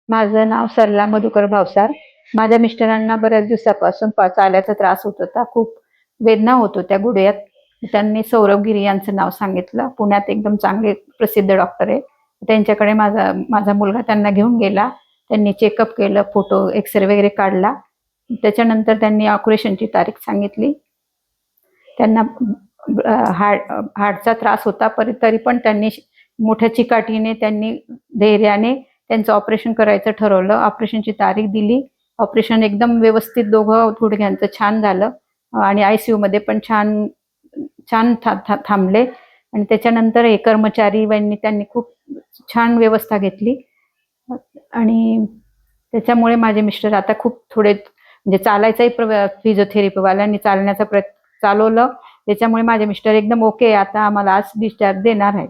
माझं नाव सरला मधुकर भावसार. माझ्या मिस्टरांना बऱ्याच दिवसापासून चालायचा त्रास होत होता. खूप वेदना होत होत्या गुडघ्यात. त्यांनी सौरभ गिरी यांचं नाव सांगितलं. पुण्यात एकदम चांगले प्रसिद्ध डॉक्टर आहे. त्यांच्याकडे माझा माझा मुलगा त्यांना घेऊन गेला. त्यांनी चेकअप केलं, फोटो एक्सरे वगैरे काढला. त्याच्यानंतर त्यांनी ऑपरेशनची तारीख सांगितली. त्यांना हार्टचा त्रास होता, तरी पण त्यांनी मोठ्या चिकाटीने त्यांनी धैर्याने त्यांचं ऑपरेशन करायचं ठरवलं. ऑपरेशनची तारीख दिली. ऑपरेशन एकदम व्यवस्थित दोघं गुडघ्यांचं छान झालं आणि ICU मध्ये पण छान छान थांबले. आणि त्याच्यानंतर हे कर्मचारी त्यांनी खूप छान व्यवस्था घेतली आणि त्याच्यामुळे माझे मिस्टर आता खूप थोडे म्हणजे चालायचाही फिजिओथेरपीवाल्यांनी चालण्याचा चालवलं. त्याच्यामुळे माझे मिस्टर एकदम ओके. आता आम्हाला आज डिस्चार्ज देणार आहे.